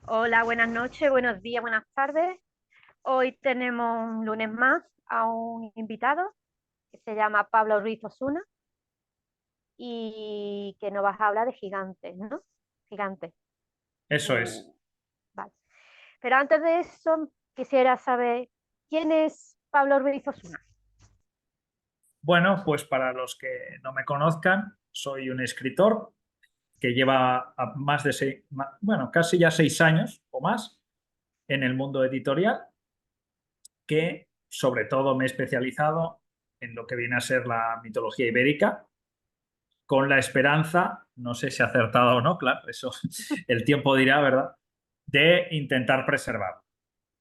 Hola, buenas noches, buenos días, buenas tardes. Hoy tenemos un lunes más a un invitado que se llama Pablo Ruiz Osuna y que nos vas a hablar de gigantes, ¿no? Gigantes. Eso es. Uh, vale. Pero antes de eso, quisiera saber quién es Pablo Ruiz Osuna. Bueno, pues para los que no me conozcan, soy un escritor que lleva más de bueno, casi ya 6 años o más en el mundo editorial, que sobre todo me he especializado en lo que viene a ser la mitología ibérica, con la esperanza, no sé si acertada o no, claro, eso el tiempo dirá, ¿verdad?, de intentar preservar.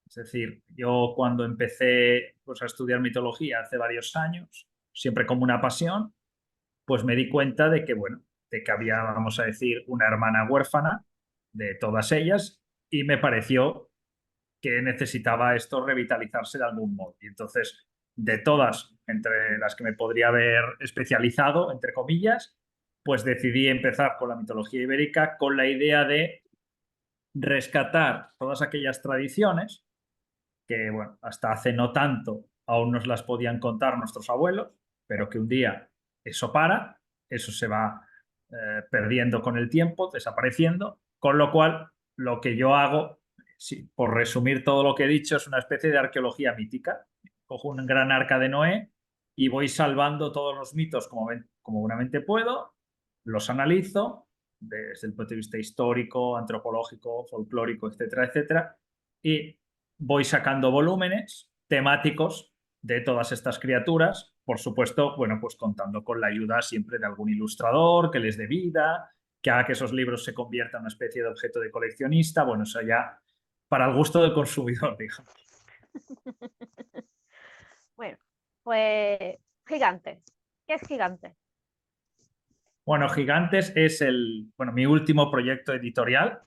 Es decir, yo cuando empecé pues, a estudiar mitología hace varios años, siempre como una pasión, pues me di cuenta de que, bueno, de que había, vamos a decir, una hermana huérfana de todas ellas y me pareció que necesitaba esto revitalizarse de algún modo. Y entonces, de todas, entre las que me podría haber especializado, entre comillas, pues decidí empezar con la mitología ibérica con la idea de rescatar todas aquellas tradiciones que, bueno, hasta hace no tanto aún nos las podían contar nuestros abuelos, pero que un día eso para, eso se va perdiendo con el tiempo, desapareciendo, con lo cual lo que yo hago, sí, por resumir todo lo que he dicho, es una especie de arqueología mítica. Cojo un gran arca de Noé y voy salvando todos los mitos como buenamente puedo, los analizo desde el punto de vista histórico, antropológico, folclórico, etcétera, etcétera, y voy sacando volúmenes temáticos de todas estas criaturas, por supuesto, bueno, pues contando con la ayuda siempre de algún ilustrador que les dé vida, que haga que esos libros se conviertan en una especie de objeto de coleccionista, bueno, eso ya para el gusto del consumidor, digamos. Bueno, pues gigante. ¿Qué es gigante? Bueno, Gigantes es bueno, mi último proyecto editorial.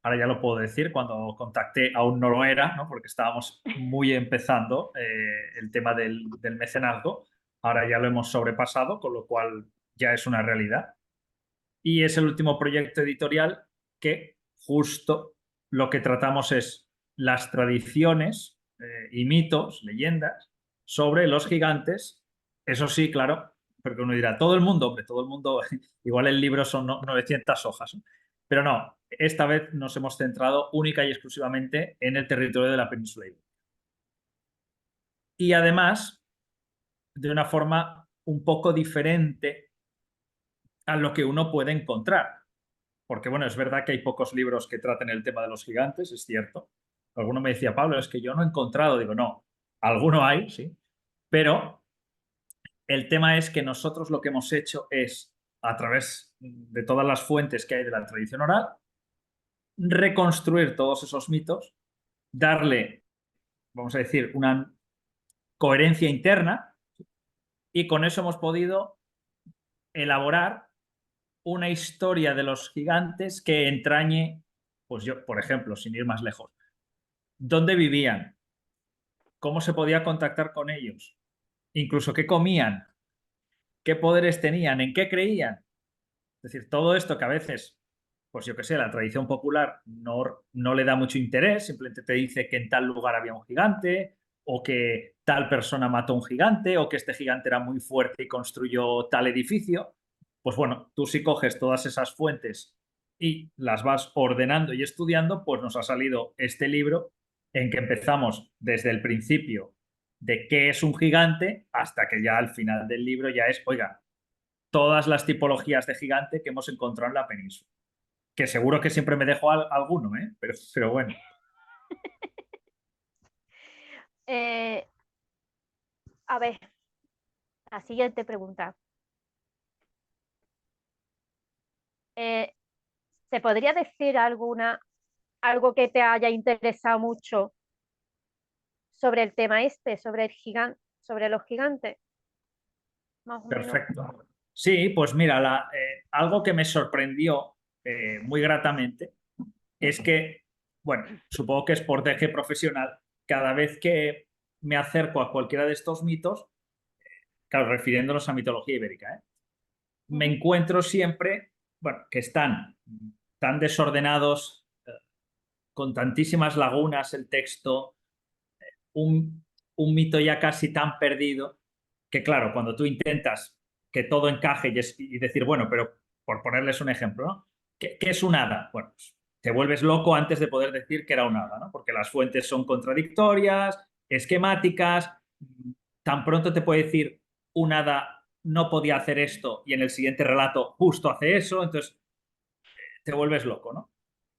Ahora ya lo puedo decir, cuando contacté aún no lo era, ¿no? Porque estábamos muy empezando el tema del mecenazgo. Ahora ya lo hemos sobrepasado, con lo cual ya es una realidad. Y es el último proyecto editorial que justo lo que tratamos es las tradiciones y mitos, leyendas sobre los gigantes. Eso sí, claro, porque uno dirá, todo el mundo, hombre, todo el mundo, igual el libro son 900 hojas, ¿no? Pero no, esta vez nos hemos centrado única y exclusivamente en el territorio de la península ibérica. Y además, de una forma un poco diferente a lo que uno puede encontrar. Porque, bueno, es verdad que hay pocos libros que traten el tema de los gigantes, es cierto. Alguno me decía, Pablo, es que yo no he encontrado. Digo, no, alguno hay, sí. Pero el tema es que nosotros lo que hemos hecho es, a través de todas las fuentes que hay de la tradición oral, reconstruir todos esos mitos, darle, vamos a decir, una coherencia interna y con eso hemos podido elaborar una historia de los gigantes que entrañe, pues yo, por ejemplo, sin ir más lejos, dónde vivían, cómo se podía contactar con ellos, incluso qué comían, qué poderes tenían, en qué creían. Es decir, todo esto que a veces, pues yo qué sé, la tradición popular no le da mucho interés, simplemente te dice que en tal lugar había un gigante, o que tal persona mató a un gigante, o que este gigante era muy fuerte y construyó tal edificio. Pues bueno, tú si coges todas esas fuentes y las vas ordenando y estudiando, pues nos ha salido este libro en que empezamos desde el principio de qué es un gigante hasta que ya al final del libro ya es, oiga, todas las tipologías de gigante que hemos encontrado en la península. Que seguro que siempre me dejo alguno, ¿eh? Pero bueno. Eh, a ver, la siguiente pregunta. Eh, ¿Se podría decir algo que te haya interesado mucho sobre el tema este, sobre el gigante, sobre los gigantes? Más o menos. Perfecto. Sí, pues mira, algo que me sorprendió muy gratamente es que, bueno, supongo que es por deje profesional, cada vez que me acerco a cualquiera de estos mitos, claro, refiriéndonos a mitología ibérica, me Ujú. encuentro siempre, bueno, que están tan desordenados, con tantísimas lagunas el texto, un mito ya casi tan perdido, que claro, cuando tú intentas que todo encaje y decir, bueno, pero por ponerles un ejemplo, ¿no? ¿Qué es un hada? Bueno, pues, te vuelves loco antes de poder decir que era un hada, ¿no? Porque las fuentes son contradictorias, esquemáticas, tan pronto te puede decir un hada no podía hacer esto y en el siguiente relato justo hace eso, entonces te vuelves loco, ¿no?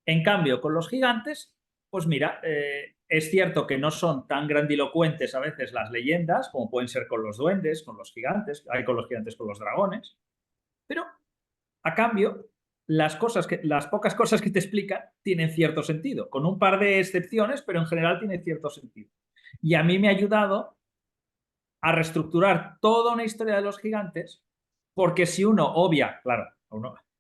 En cambio, con los gigantes, pues mira, es cierto que no son tan grandilocuentes a veces las leyendas, como pueden ser con los duendes, con los gigantes, hay con los gigantes, con los dragones, pero a cambio, las pocas cosas que te explican tienen cierto sentido, con un par de excepciones, pero en general tiene cierto sentido. Y a mí me ha ayudado a reestructurar toda una historia de los gigantes, porque si uno obvia, claro,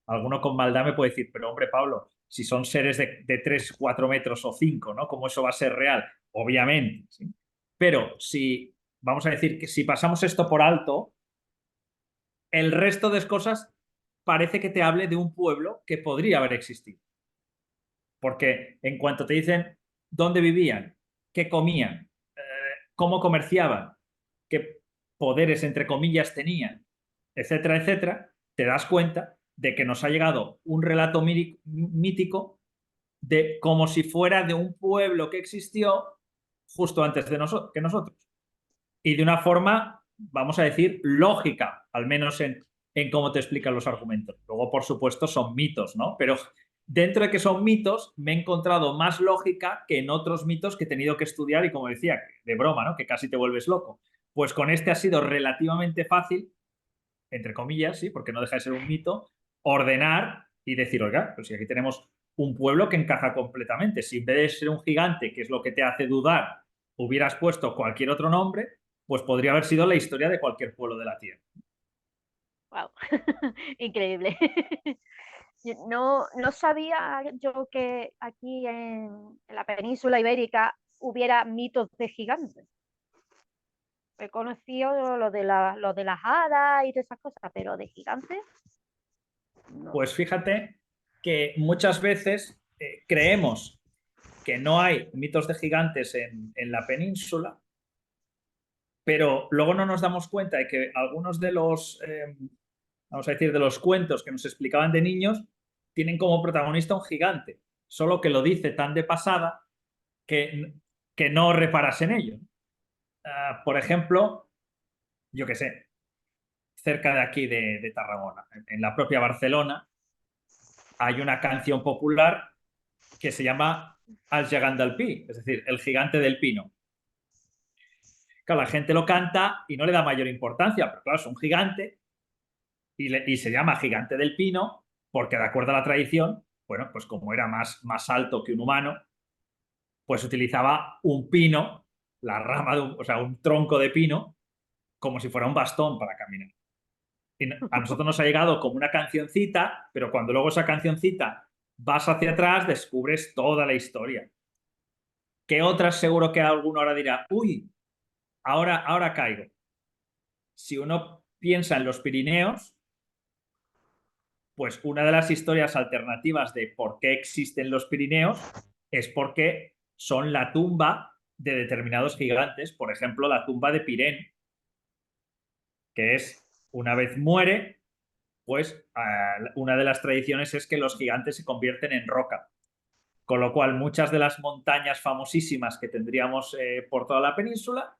alguno con maldad me puede decir, pero hombre, Pablo, si son seres de 3 4 metros o 5, ¿no? ¿Cómo eso va a ser real? Obviamente, ¿sí? Pero si, vamos a decir que si pasamos esto por alto, el resto de cosas parece que te hable de un pueblo que podría haber existido. Porque en cuanto te dicen dónde vivían, qué comían, cómo comerciaban, qué poderes, entre comillas, tenían, etcétera, etcétera, te das cuenta de que nos ha llegado un relato mítico de como si fuera de un pueblo que existió justo antes de que nosotros. Y de una forma, vamos a decir, lógica, al menos en cómo te explican los argumentos. Luego, por supuesto, son mitos, ¿no? Pero dentro de que son mitos, me he encontrado más lógica que en otros mitos que he tenido que estudiar y, como decía, de broma, ¿no? Que casi te vuelves loco. Pues con este ha sido relativamente fácil, entre comillas, sí, porque no deja de ser un mito, ordenar y decir, oiga, pues si aquí tenemos un pueblo que encaja completamente. Si en vez de ser un gigante, que es lo que te hace dudar, hubieras puesto cualquier otro nombre, pues podría haber sido la historia de cualquier pueblo de la Tierra. Wow, increíble. No sabía yo que aquí en la península ibérica hubiera mitos de gigantes. He conocido lo de las hadas y todas esas cosas, pero de gigantes, no. Pues fíjate que muchas veces creemos que no hay mitos de gigantes en la península, pero luego no nos damos cuenta de que algunos de los, vamos a decir, de los cuentos que nos explicaban de niños tienen como protagonista un gigante, solo que lo dice tan de pasada que, que no reparas en ello. Por ejemplo, yo qué sé, cerca de aquí de Tarragona, en la propia Barcelona, hay una canción popular que se llama Al Gegant del Pi, es decir, el gigante del pino. Claro, la gente lo canta y no le da mayor importancia, pero claro, es un gigante y se llama gigante del pino porque de acuerdo a la tradición, bueno, pues como era más alto que un humano, pues utilizaba un pino, la rama de o sea, un tronco de pino, como si fuera un bastón para caminar. Y a nosotros nos ha llegado como una cancioncita, pero cuando luego esa cancioncita vas hacia atrás, descubres toda la historia. ¿Qué otras seguro que alguno ahora dirá, uy, ahora caigo? Si uno piensa en los Pirineos, pues una de las historias alternativas de por qué existen los Pirineos es porque son la tumba de determinados gigantes, por ejemplo, la tumba de Pirene, que es, una vez muere, pues una de las tradiciones es que los gigantes se convierten en roca. Con lo cual, muchas de las montañas famosísimas que tendríamos por toda la península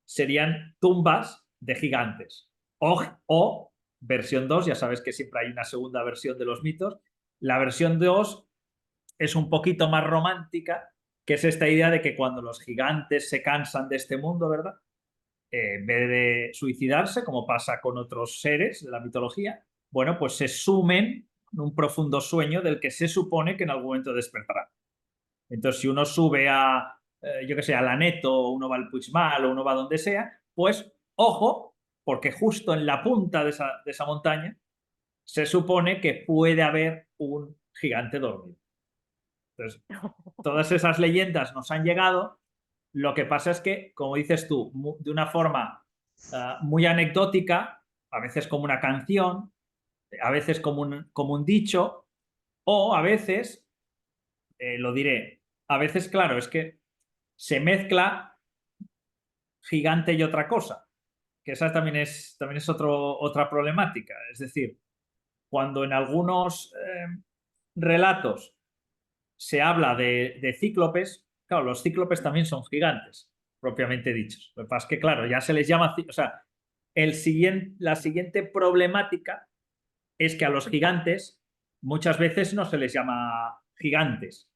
serían tumbas de gigantes. O versión 2, ya sabes que siempre hay una segunda versión de los mitos. La versión 2 es un poquito más romántica, que es esta idea de que cuando los gigantes se cansan de este mundo, ¿verdad? En vez de suicidarse, como pasa con otros seres de la mitología, bueno, pues se sumen en un profundo sueño del que se supone que en algún momento despertará. Entonces, si uno sube yo qué sé, a Laneto, o uno va al Puigmal, o uno va donde sea, pues ojo, porque justo en la punta de esa montaña se supone que puede haber un gigante dormido. Entonces, todas esas leyendas nos han llegado. Lo que pasa es que, como dices tú, de una forma muy anecdótica, a veces como una canción, a veces como un dicho, o a veces, lo diré, a veces, claro, es que se mezcla gigante y otra cosa, que esa también es otra problemática. Es decir, cuando en algunos relatos se habla de cíclopes, claro, los cíclopes también son gigantes, propiamente dichos. Lo que pasa es que, claro, ya se les llama, o sea, la siguiente problemática es que a los gigantes muchas veces no se les llama gigantes.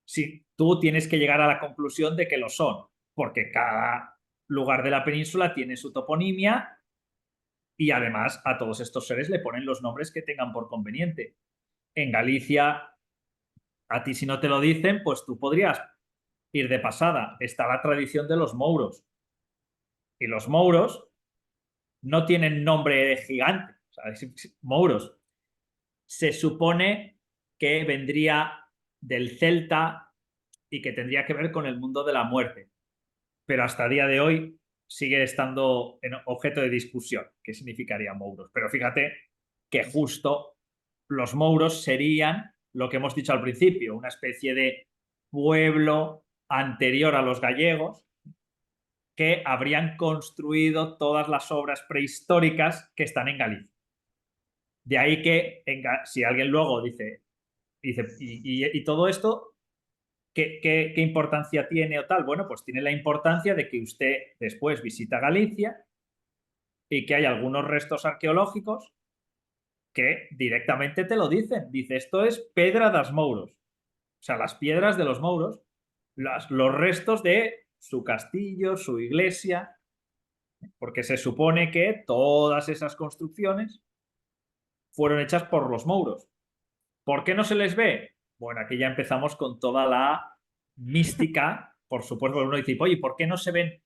Si tú tienes que llegar a la conclusión de que lo son, porque cada lugar de la península tiene su toponimia y además a todos estos seres le ponen los nombres que tengan por conveniente. En Galicia, a ti si no te lo dicen, pues tú podrías ir de pasada. Está la tradición de los mouros. Y los mouros no tienen nombre de gigante. O sea, mouros. Se supone que vendría del celta y que tendría que ver con el mundo de la muerte. Pero hasta el día de hoy sigue estando en objeto de discusión qué significaría mouros. Pero fíjate que justo los mouros serían lo que hemos dicho al principio, una especie de pueblo anterior a los gallegos que habrían construido todas las obras prehistóricas que están en Galicia. De ahí que si alguien luego dice y todo esto, ¿qué importancia tiene o tal? Bueno, pues tiene la importancia de que usted después visita Galicia y que hay algunos restos arqueológicos que directamente te lo dicen. Dice, esto es Pedra das Mouros. O sea, las piedras de los mouros, los restos de su castillo, su iglesia, porque se supone que todas esas construcciones fueron hechas por los mouros. ¿Por qué no se les ve? Bueno, aquí ya empezamos con toda la mística, por supuesto, uno dice, oye, ¿por qué no se ven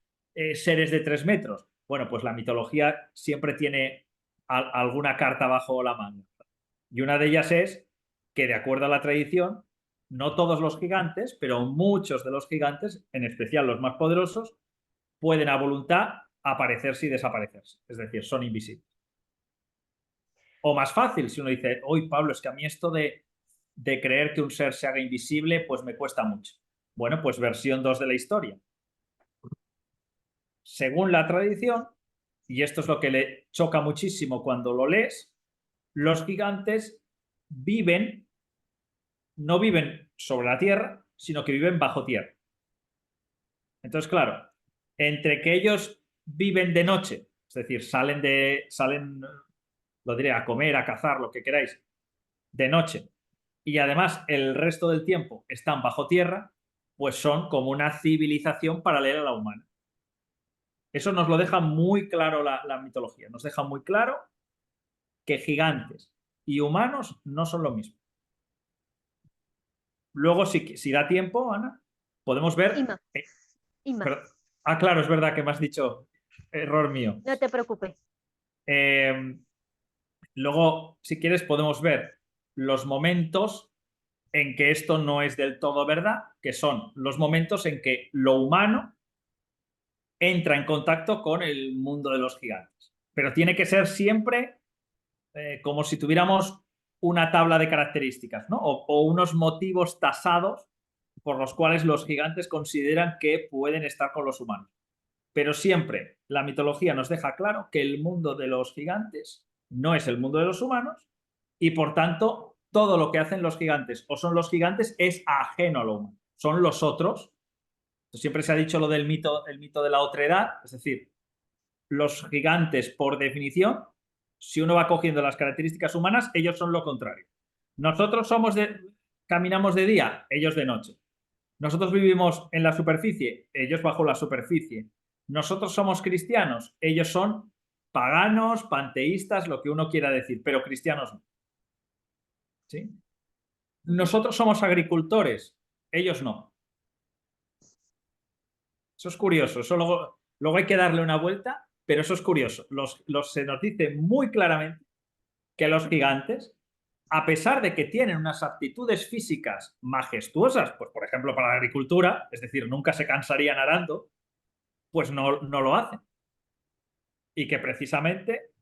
seres de 3 metros? Bueno, pues la mitología siempre tiene alguna carta bajo la manga. Y una de ellas es que, de acuerdo a la tradición, no todos los gigantes, pero muchos de los gigantes, en especial los más poderosos, pueden a voluntad aparecerse y desaparecerse. Es decir, son invisibles. O más fácil, si uno dice, hoy Pablo, es que a mí esto de creer que un ser se haga invisible, pues me cuesta mucho. Bueno, pues versión 2 de la historia. Según la tradición, y esto es lo que le choca muchísimo cuando lo lees, los gigantes viven, no viven sobre la tierra, sino que viven bajo tierra. Entonces, claro, entre que ellos viven de noche, es decir, salen, lo diré, a comer, a cazar, lo que queráis, de noche, y además el resto del tiempo están bajo tierra, pues son como una civilización paralela a la humana. Eso nos lo deja muy claro la mitología, nos deja muy claro que gigantes y humanos no son lo mismo. Luego, si da tiempo, Ana, podemos ver... Ima, Ima, claro, es verdad que me has dicho, error mío. no te preocupes. Eh, Luego, si quieres, podemos ver los momentos en que esto no es del todo verdad, que son los momentos en que lo humano entra en contacto con el mundo de los gigantes. Pero tiene que ser siempre como si tuviéramos una tabla de características, ¿no? O unos motivos tasados por los cuales los gigantes consideran que pueden estar con los humanos. Pero siempre la mitología nos deja claro que el mundo de los gigantes no es el mundo de los humanos y por tanto todo lo que hacen los gigantes o son los gigantes es ajeno a lo humano. Son los otros. Siempre se ha dicho lo del mito, el mito de la otredad, es decir, los gigantes por definición, si uno va cogiendo las características humanas, ellos son lo contrario. Nosotros caminamos de día, ellos de noche. Nosotros vivimos en la superficie, ellos bajo la superficie. Nosotros somos cristianos, ellos son paganos, panteístas, lo que uno quiera decir, pero cristianos no. ¿Sí? Nosotros somos agricultores, ellos no. Eso es curioso, eso luego hay que darle una vuelta, pero eso es curioso. Se nos dice muy claramente que los gigantes, a pesar de que tienen unas aptitudes físicas majestuosas, pues por ejemplo para la agricultura, es decir, nunca se cansarían arando, pues no lo hacen. Y que precisamente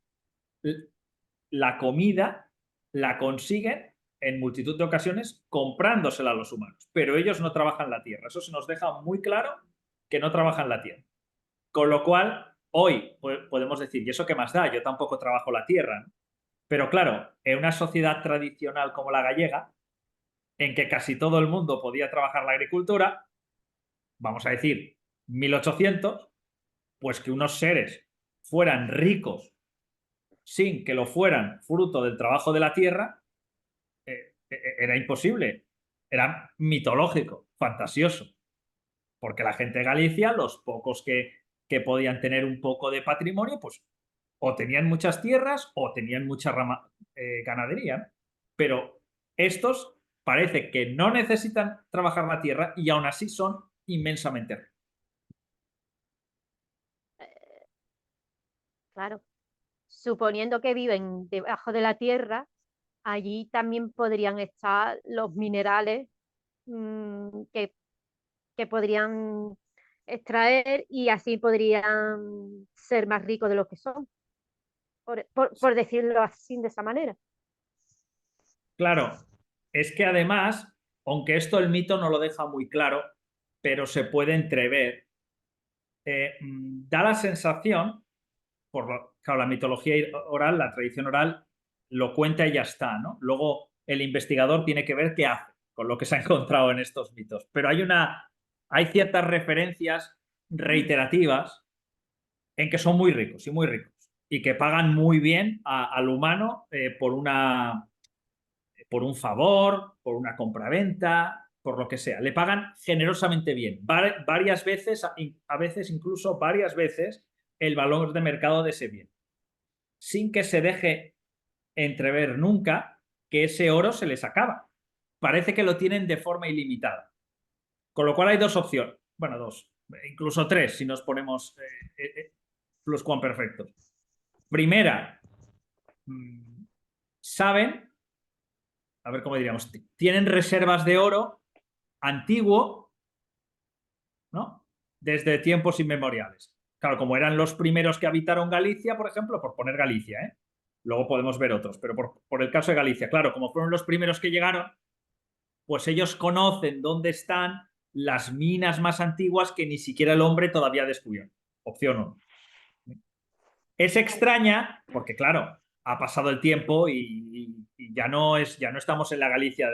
la comida la consiguen en multitud de ocasiones comprándosela a los humanos, pero ellos no trabajan la tierra. Eso se nos deja muy claro que no trabajan la tierra. Con lo cual, hoy podemos decir, ¿y eso qué más da? Yo tampoco trabajo la tierra, ¿no? Pero claro, en una sociedad tradicional como la gallega, en que casi todo el mundo podía trabajar la agricultura, vamos a decir 1800, pues que unos seres fueran ricos sin que lo fueran fruto del trabajo de la tierra, era imposible, era mitológico, fantasioso, porque la gente de Galicia, los pocos que podían tener un poco de patrimonio, pues o tenían muchas tierras o tenían mucha ganadería, ¿no? Pero estos parece que no necesitan trabajar la tierra y aún así son inmensamente ricos. Claro, suponiendo que viven debajo de la tierra, allí también podrían estar los minerales que podrían extraer y así podrían ser más ricos de lo que son, por decirlo así, de esa manera. Claro, es que además, aunque esto el mito no lo deja muy claro, pero se puede entrever, da la sensación, claro, la mitología oral, la tradición oral, lo cuenta y ya está, ¿no? Luego el investigador tiene que ver qué hace con lo que se ha encontrado en estos mitos. Pero hay ciertas referencias reiterativas en que son muy ricos y muy ricos y que pagan muy bien al humano por un favor, por una compraventa, por lo que sea. Le pagan generosamente bien. Varias veces, a veces incluso varias veces, el valor de mercado de ese bien. Sin que se deje entrever nunca que ese oro se les acaba. Parece que lo tienen de forma ilimitada. Con lo cual hay dos opciones. Bueno, dos, incluso tres, si nos ponemos pluscuamperfectos. Primera, saben, a ver cómo diríamos, tienen reservas de oro antiguo, ¿no? Desde tiempos inmemoriales. Claro, como eran los primeros que habitaron Galicia, por ejemplo, por poner Galicia, ¿eh? Luego podemos ver otros, pero por el caso de Galicia, claro, como fueron los primeros que llegaron, pues ellos conocen dónde están las minas más antiguas que ni siquiera el hombre todavía ha descubierto. Opción 1. Es extraña porque, claro, ha pasado el tiempo y ya no estamos en la Galicia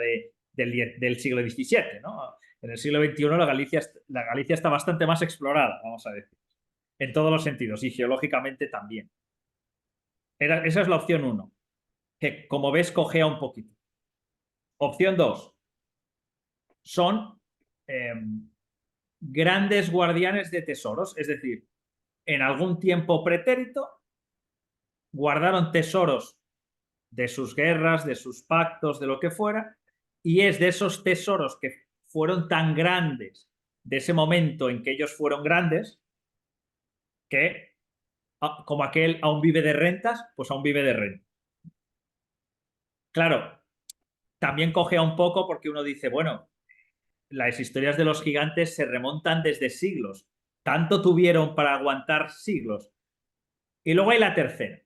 del siglo XVII, ¿no? En el siglo XXI la Galicia está bastante más explorada, vamos a decir, en todos los sentidos y geológicamente también. Esa es la opción 1, que como ves cojea un poquito. Opción 2, son grandes guardianes de tesoros, es decir, en algún tiempo pretérito guardaron tesoros de sus guerras, de sus pactos, de lo que fuera, y es de esos tesoros que fueron tan grandes de ese momento en que ellos fueron grandes, que como aquel aún vive de rentas, pues aún vive de rentas. Claro, también cogea un poco porque uno dice, bueno, las historias de los gigantes se remontan desde siglos, tanto tuvieron para aguantar siglos. Y luego hay la tercera.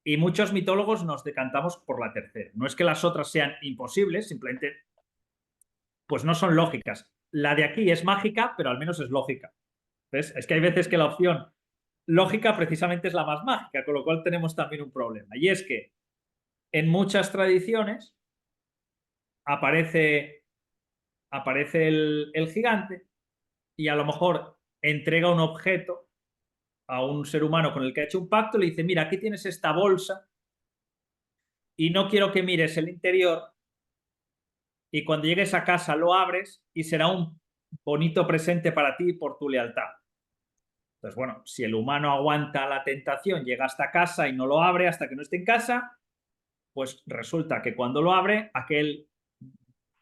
Y muchos mitólogos nos decantamos por la tercera. No es que las otras sean imposibles, simplemente pues no son lógicas. La de aquí es mágica, pero al menos es lógica. ¿Ves? Es que hay veces que la opción lógica precisamente es la más mágica, con lo cual tenemos también un problema. Y es que en muchas tradiciones aparece el gigante y a lo mejor entrega un objeto a un ser humano con el que ha hecho un pacto, le dice, mira, aquí tienes esta bolsa y no quiero que mires el interior y cuando llegues a casa lo abres y será un bonito presente para ti por tu lealtad. Entonces, bueno, si el humano aguanta la tentación, llega hasta casa y no lo abre hasta que no esté en casa, pues resulta que cuando lo abre,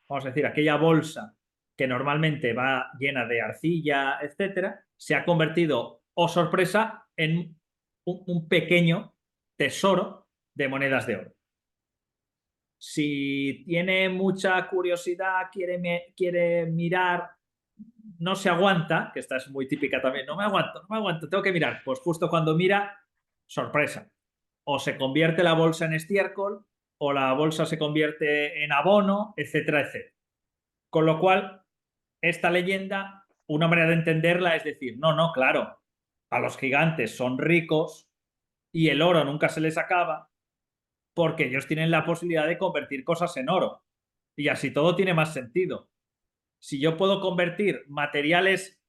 vamos a decir, aquella bolsa que normalmente va llena de arcilla, etcétera, se ha convertido, oh sorpresa, en un pequeño tesoro de monedas de oro. Si tiene mucha curiosidad, quiere mirar, no se aguanta, que esta es muy típica también, no me aguanto, tengo que mirar. Pues justo cuando mira, sorpresa. O se convierte la bolsa en estiércol, o la bolsa se convierte en abono, etcétera, etcétera. Con lo cual, esta leyenda, una manera de entenderla es decir, no, no, claro, a los gigantes son ricos y el oro nunca se les acaba porque ellos tienen la posibilidad de convertir cosas en oro. Y así todo tiene más sentido. Si yo puedo convertir materiales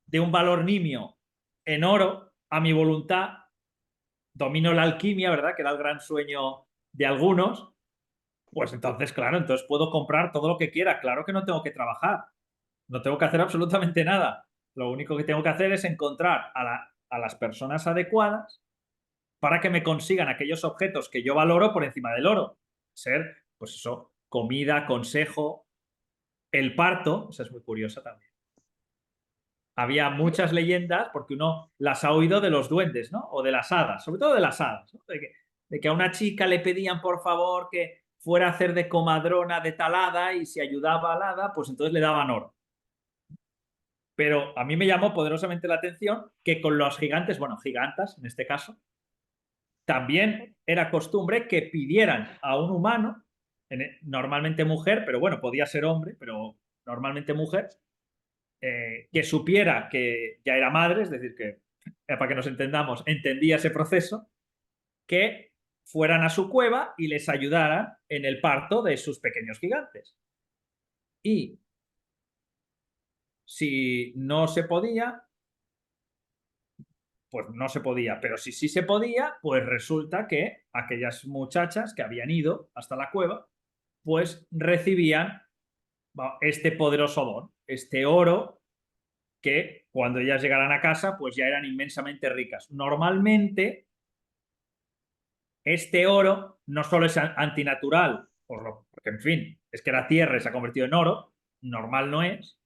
de un valor nimio en oro a mi voluntad, domino la alquimia, ¿verdad? Que era el gran sueño de algunos, pues entonces, claro, entonces puedo comprar todo lo que quiera. Claro que no tengo que trabajar, no tengo que hacer absolutamente nada. Lo único que tengo que hacer es encontrar a las personas adecuadas para que me consigan aquellos objetos que yo valoro por encima del oro. Ser, pues eso, comida, consejo, el parto, esa es muy curiosa también. Había muchas leyendas, porque uno las ha oído de los duendes, ¿no? O de las hadas, sobre todo de las hadas, ¿no? De que a una chica le pedían por favor que fuera a hacer de comadrona de tal hada y si ayudaba al hada, pues entonces le daban oro. Pero a mí me llamó poderosamente la atención que con los gigantes, bueno, gigantas en este caso, también era costumbre que pidieran a un humano, normalmente mujer, pero bueno, podía ser hombre, pero normalmente mujer, que supiera que ya era madre, es decir, que para que nos entendamos, entendía ese proceso, que fueran a su cueva y les ayudaran en el parto de sus pequeños gigantes. Y si no se podía, pues no se podía, pero si sí se podía, pues resulta que aquellas muchachas que habían ido hasta la cueva, pues recibían este poderoso don, este oro que cuando ellas llegaran a casa, pues ya eran inmensamente ricas. Normalmente, este oro no solo es antinatural, porque en fin, es que la tierra se ha convertido en oro, normal no es,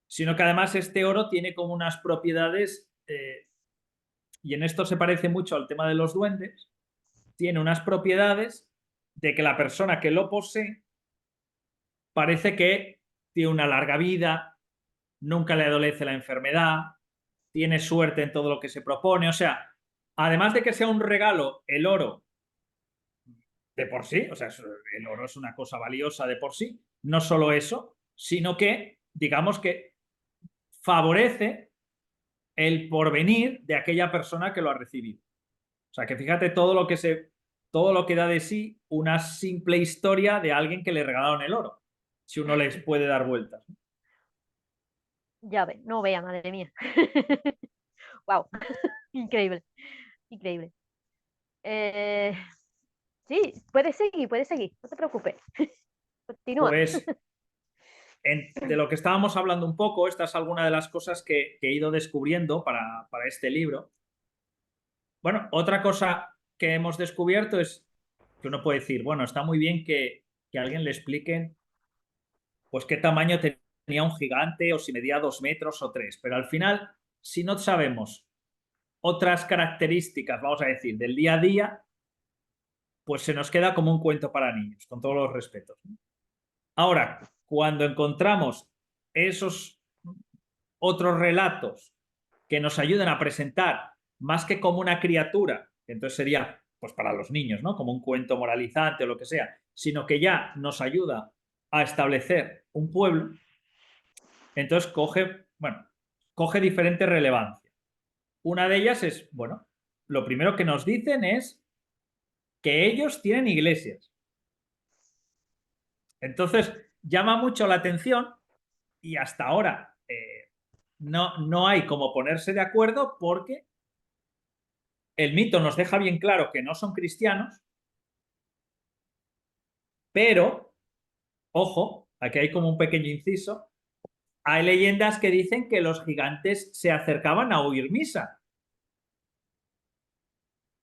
sino que además este oro tiene como unas propiedades, y en esto se parece mucho al tema de los duendes, tiene unas propiedades de que la persona que lo posee parece que tiene una larga vida, nunca le adolece la enfermedad, tiene suerte en todo lo que se propone. O sea, además de que sea un regalo, el oro de por sí, o sea, el oro es una cosa valiosa de por sí, no solo eso, sino que, digamos que favorece el porvenir de aquella persona que lo ha recibido. O sea, que fíjate todo lo que da de sí una simple historia de alguien que le regalaron el oro, si uno les puede dar vueltas. Ya ve, no vea, madre mía. Wow, increíble, increíble. Eh, sí, puedes seguir, no te preocupes. Continúa. Pues de lo que estábamos hablando un poco, esta es alguna de las cosas que he ido descubriendo para este libro. Bueno, otra cosa que hemos descubierto es que uno puede decir, bueno, está muy bien que alguien le explique pues qué tamaño tenía un gigante o si medía 2 metros o 3, pero al final, si no sabemos otras características, vamos a decir, del día a día, pues se nos queda como un cuento para niños, con todos los respetos. Ahora, cuando encontramos esos otros relatos que nos ayuden a presentar más que como una criatura, que entonces sería pues para los niños, ¿no? Como un cuento moralizante o lo que sea, sino que ya nos ayuda a establecer un pueblo, entonces coge diferente relevancia. Una de ellas es, bueno, lo primero que nos dicen es que ellos tienen iglesias. Entonces, llama mucho la atención y hasta ahora no hay como ponerse de acuerdo porque el mito nos deja bien claro que no son cristianos, pero, ojo, aquí hay como un pequeño inciso, hay leyendas que dicen que los gigantes se acercaban a oír misa.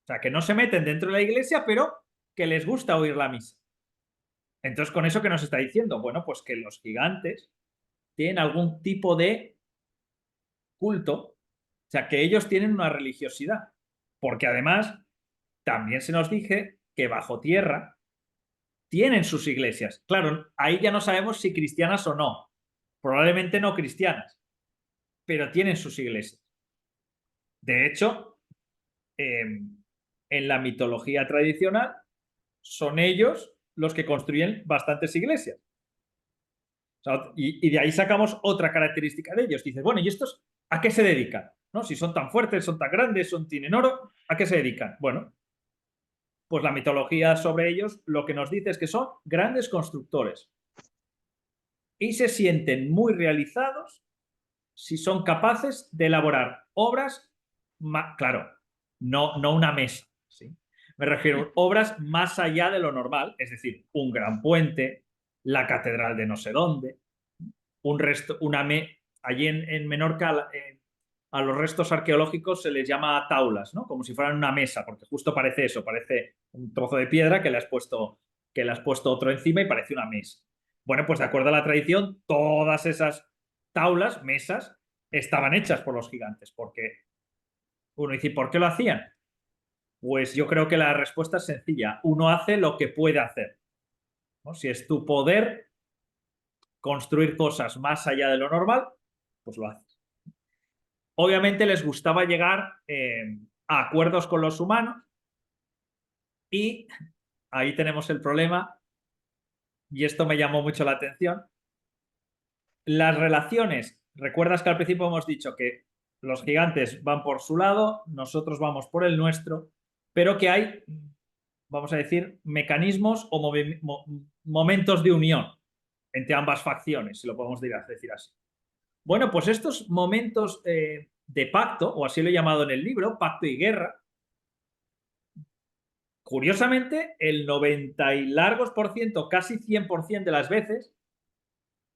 O sea, que no se meten dentro de la iglesia, pero que les gusta oír la misa. Entonces, ¿con eso qué nos está diciendo? Bueno, pues que los gigantes tienen algún tipo de culto, o sea, que ellos tienen una religiosidad, porque además también se nos dice que bajo tierra tienen sus iglesias. Claro, ahí ya no sabemos si cristianas o no, probablemente no cristianas, pero tienen sus iglesias. De hecho, en la mitología tradicional, son ellos los que construyen bastantes iglesias. O sea, y de ahí sacamos otra característica de ellos. Dices, bueno, ¿y estos a qué se dedican? ¿No? Si son tan fuertes, son tan grandes, tienen oro, ¿a qué se dedican? Bueno, pues la mitología sobre ellos lo que nos dice es que son grandes constructores y se sienten muy realizados si son capaces de elaborar obras, claro, no una mesa, ¿sí? Me refiero a obras más allá de lo normal, es decir, un gran puente, la catedral de no sé dónde, un resto, allí en Menorca a los restos arqueológicos se les llama taulas, ¿no? Como si fueran una mesa, porque justo parece eso, parece un trozo de piedra que le has puesto otro encima y parece una mesa. Bueno, pues de acuerdo a la tradición, todas esas taulas, mesas, estaban hechas por los gigantes, porque uno dice, ¿por qué lo hacían? Pues yo creo que la respuesta es sencilla. Uno hace lo que puede hacer, ¿no? Si es tu poder construir cosas más allá de lo normal, pues lo haces. Obviamente les gustaba llegar a acuerdos con los humanos y ahí tenemos el problema, y esto me llamó mucho la atención. Las relaciones, recuerdas que al principio hemos dicho que los gigantes van por su lado, nosotros vamos por el nuestro, pero que hay, vamos a decir, mecanismos o momentos de unión entre ambas facciones, si lo podemos decir así. Bueno, pues estos momentos de pacto, o así lo he llamado en el libro, pacto y guerra, curiosamente, el 90 y largos por ciento, casi 100% de las veces,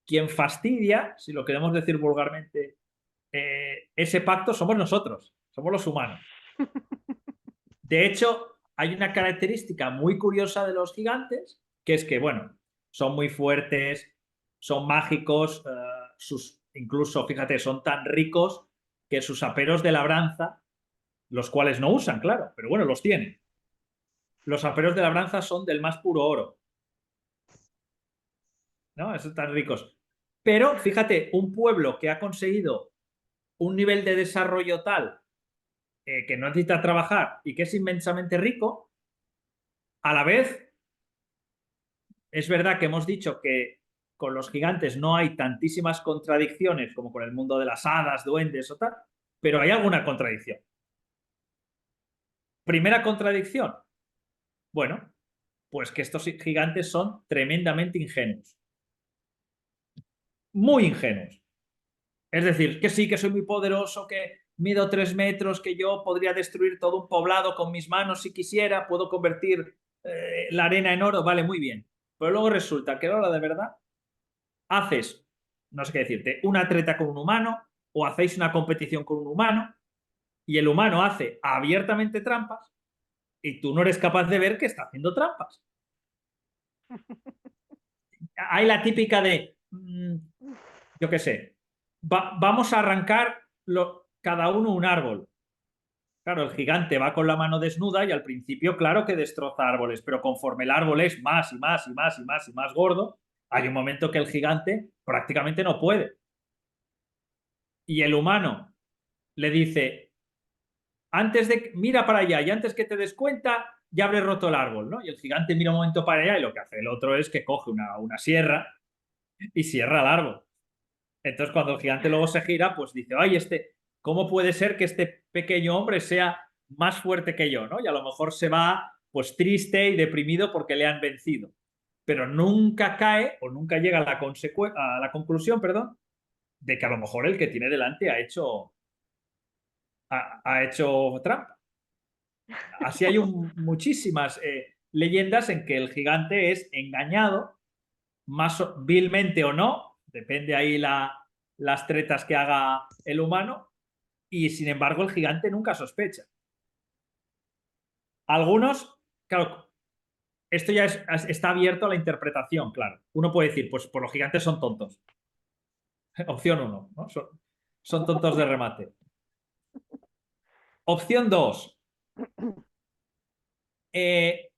quien fastidia, si lo queremos decir vulgarmente, ese pacto somos nosotros, somos los humanos. De hecho, hay una característica muy curiosa de los gigantes, que es que, bueno, son muy fuertes, son mágicos, incluso, fíjate, son tan ricos que sus aperos de labranza, los cuales no usan, claro, pero bueno, los tienen. Los aperos de labranza son del más puro oro, ¿no? Esos tan ricos. Pero fíjate, un pueblo que ha conseguido un nivel de desarrollo tal que no necesita trabajar y que es inmensamente rico, a la vez es verdad que hemos dicho que con los gigantes no hay tantísimas contradicciones como con el mundo de las hadas, duendes o tal, pero hay alguna contradicción. Primera contradicción, bueno, pues que estos gigantes son tremendamente ingenuos, muy ingenuos. Es decir, que sí, que soy muy poderoso, que mido 3 metros, que yo podría destruir todo un poblado con mis manos si quisiera, puedo convertir la arena en oro, vale, muy bien. Pero luego resulta que a la hora de verdad haces, no sé qué decirte, una treta con un humano o hacéis una competición con un humano y el humano hace abiertamente trampas y tú no eres capaz de ver que está haciendo trampas. Hay la típica de, yo qué sé, vamos a arrancar cada uno un árbol. Claro, el gigante va con la mano desnuda y al principio, claro que destroza árboles, pero conforme el árbol es más y más y más y más y más gordo, hay un momento que el gigante prácticamente no puede. Y el humano le dice, mira para allá y antes que te des cuenta, ya habré roto el árbol, ¿no? Y el gigante mira un momento para allá y lo que hace el otro es que coge una sierra y cierra el árbol. Entonces, cuando el gigante luego se gira, pues dice, ay, ¿cómo puede ser que este pequeño hombre sea más fuerte que yo, ¿no? Y a lo mejor se va, pues, triste y deprimido porque le han vencido. Pero nunca cae o nunca llega a la conclusión, perdón, de que a lo mejor el que tiene delante ha hecho trampa. Así hay muchísimas leyendas en que el gigante es engañado, más vilmente o no, depende ahí las tretas que haga el humano, y sin embargo el gigante nunca sospecha. Algunos, claro, esto ya está abierto a la interpretación, claro. Uno puede decir, pues por los gigantes son tontos. Opción 1, ¿no? Son tontos de remate. Opción 2, que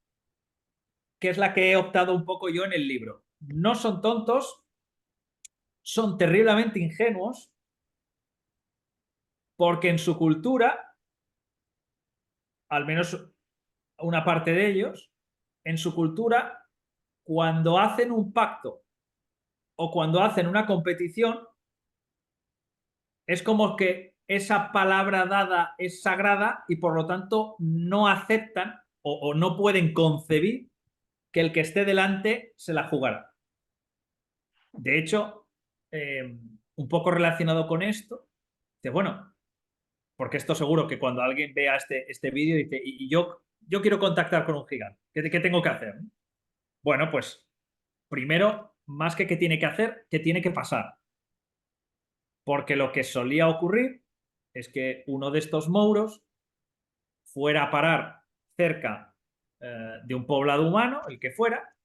es la que he optado un poco yo en el libro. No son tontos, son terriblemente ingenuos porque en su cultura, al menos una parte de ellos, en su cultura cuando hacen un pacto o cuando hacen una competición, es como que esa palabra dada es sagrada y por lo tanto no aceptan o no pueden concebir que el que esté delante se la jugará. De hecho, un poco relacionado con esto, dice, bueno, porque esto seguro que cuando alguien vea este vídeo dice, y yo quiero contactar con un gigante, ¿qué tengo que hacer? Bueno, pues primero, más que qué tiene que hacer, qué tiene que pasar. Porque lo que solía ocurrir es que uno de estos mouros fuera a parar cerca de un poblado humano, el que fuera,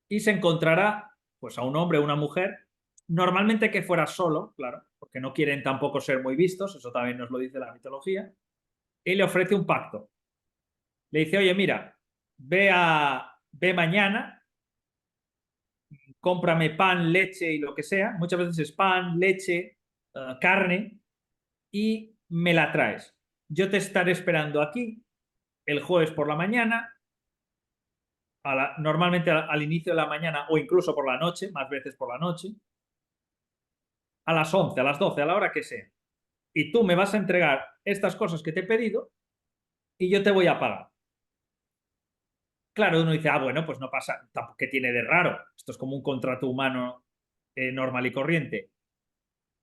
y se encontrará pues a un hombre o una mujer, normalmente que fuera solo, claro, porque no quieren tampoco ser muy vistos, eso también nos lo dice la mitología, y le ofrece un pacto. Le dice, oye, mira, ve mañana, cómprame pan, leche y lo que sea, muchas veces es pan, leche, carne, y me la traes. Yo te estaré esperando aquí el jueves por la mañana, normalmente al inicio de la mañana o incluso por la noche, más veces por la noche, a las 11, a las 12, a la hora que sea. Y tú me vas a entregar estas cosas que te he pedido y yo te voy a pagar. Claro, uno dice, bueno, pues no pasa, ¿qué tiene de raro? Esto es como un contrato humano normal y corriente.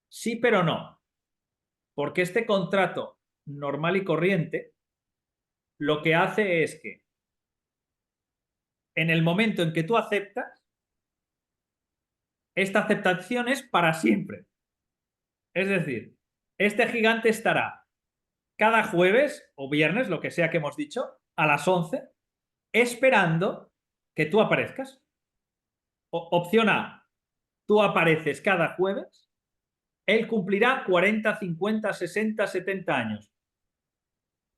Sí, pero no, porque este contrato normal y corriente lo que hace es que en el momento en que tú aceptas, esta aceptación es para siempre. Es decir, este gigante estará cada jueves o viernes, lo que sea que hemos dicho, a las 11, esperando que tú aparezcas. Opción A, tú apareces cada jueves, él cumplirá 40, 50, 60, 70 años.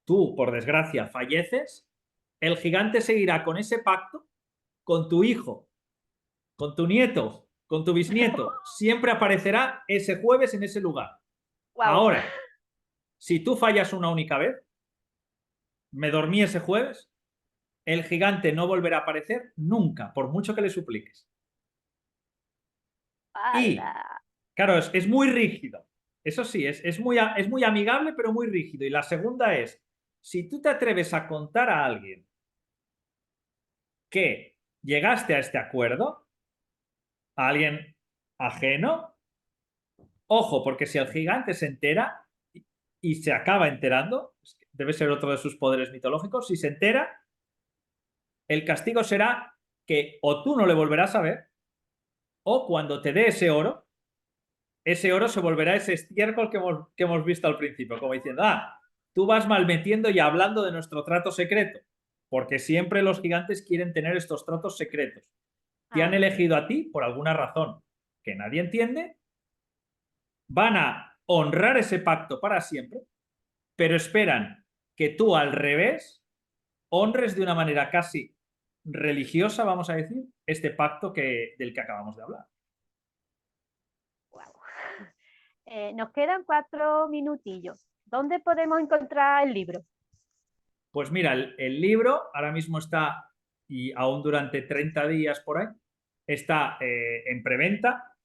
Tú, por desgracia, falleces, el gigante seguirá con ese pacto con tu hijo, con tu nieto, con tu bisnieto. Siempre aparecerá ese jueves en ese lugar. Wow. Ahora, si tú fallas una única vez, me dormí ese jueves, el gigante no volverá a aparecer nunca, por mucho que le supliques. Y, ¡Hala! claro, es muy rígido. Eso sí, es muy amigable, pero muy rígido. Y la segunda es, si tú te atreves a contar a alguien que llegaste a este acuerdo, a alguien ajeno, ojo, porque si el gigante se entera y se acaba enterando, debe ser otro de sus poderes mitológicos, si se entera, el castigo será que o tú no le volverás a ver, o cuando te dé ese oro se volverá ese estiércol que hemos visto al principio, como diciendo, tú vas malmetiendo y hablando de nuestro trato secreto, porque siempre los gigantes quieren tener estos tratos secretos. Te han Ah, elegido a ti por alguna razón que nadie entiende, van a honrar ese pacto para siempre, pero esperan que tú al revés honres de una manera casi religiosa, vamos a decir, este pacto del que acabamos de hablar. wow. Nos quedan 4 minutillos. ¿Dónde podemos encontrar el libro? Pues mira, el libro ahora mismo está, y aún durante 30 días por ahí, está en preventa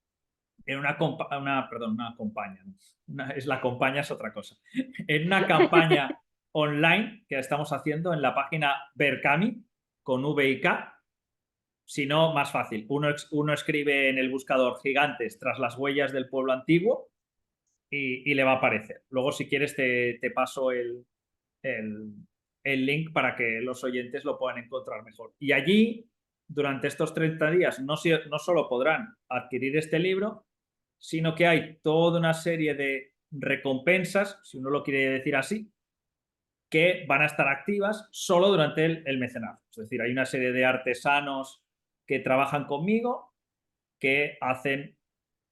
en perdón, una campaña, ¿no? Es la campaña, es otra cosa. En una campaña online que estamos haciendo en la página Berkami, con V y K. Si no, más fácil. Uno escribe en el buscador gigantes tras las huellas del pueblo antiguo y le va a aparecer. Luego, si quieres, te paso el, el link para que los oyentes lo puedan encontrar mejor. Y allí, durante estos 30 días, no solo podrán adquirir este libro, sino que hay toda una serie de recompensas, si uno lo quiere decir así, que van a estar activas solo durante el mecenazgo. Es decir, hay una serie de artesanos que trabajan conmigo que hacen,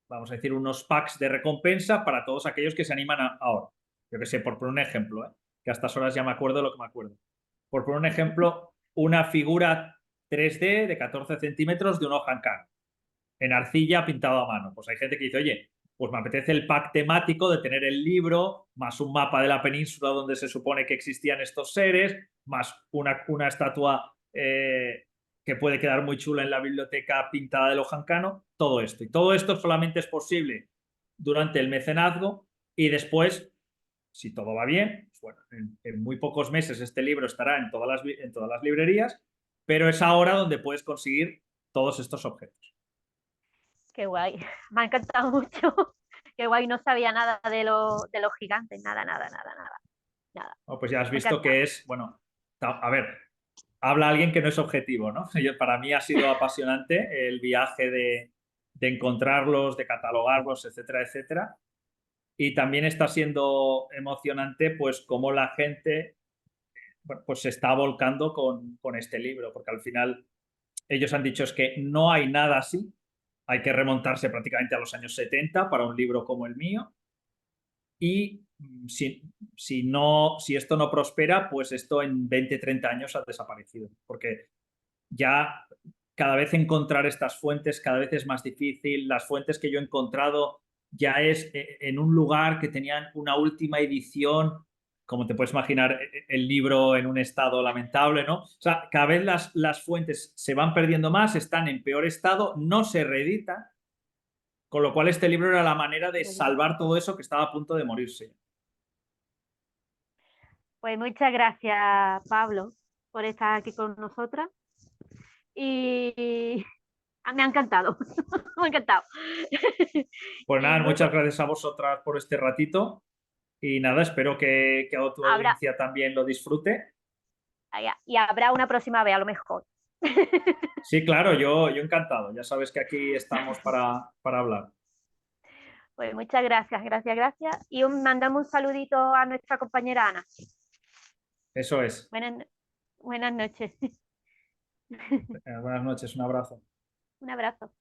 vamos a decir, unos packs de recompensa para todos aquellos que se animan ahora. Yo que sé, por poner un ejemplo, que a estas horas ya me acuerdo de lo que me acuerdo. Por poner un ejemplo, una figura 3D de 14 centímetros de un Ojankan en arcilla pintado a mano. Pues hay gente que dice, oye, pues me apetece el pack temático de tener el libro, más un mapa de la península donde se supone que existían estos seres, más una estatua que puede quedar muy chula en la biblioteca pintada de Lohan Cano, todo esto. Y todo esto solamente es posible durante el mecenazgo y después, si todo va bien, pues bueno, en muy pocos meses este libro estará en todas las librerías, pero es ahora donde puedes conseguir todos estos objetos. Qué guay. Me ha encantado mucho. Qué guay, no sabía nada de los gigantes, nada, nada, nada, nada, nada. Oh, pues ya has Me ha visto encantado. que es, bueno, a ver, habla alguien que no es objetivo, ¿no? Para mí ha sido apasionante el viaje de encontrarlos, de catalogarlos, etcétera, etcétera. Y también está siendo emocionante, pues, cómo la gente, bueno, pues se está volcando con este libro, porque al final ellos han dicho es que no hay nada así, hay que remontarse prácticamente a los años 70 para un libro como el mío, y si esto no prospera, pues esto en 20 30 años ha desaparecido, porque ya cada vez encontrar estas fuentes cada vez es más difícil. Las fuentes que yo he encontrado ya es en un lugar que tenían una última edición, como te puedes imaginar, el libro en un estado lamentable, ¿no? O sea, cada vez las fuentes se van perdiendo más, están en peor estado, no se reeditan, con lo cual este libro era la manera de salvar todo eso que estaba a punto de morirse. Pues muchas gracias, Pablo, por estar aquí con nosotras. Y me ha encantado. Me ha encantado. Pues Y nada, bueno, muchas gracias a vosotras por este ratito y nada, espero que a tu habrá, audiencia también lo disfrute. y habrá una próxima vez a lo mejor. Sí, claro, yo encantado. Ya sabes que aquí estamos para hablar. Pues muchas gracias, gracias, gracias. Y mandamos un saludito a nuestra compañera Ana. Eso es. Buenas, buenas noches. Buenas noches, un abrazo. Un abrazo.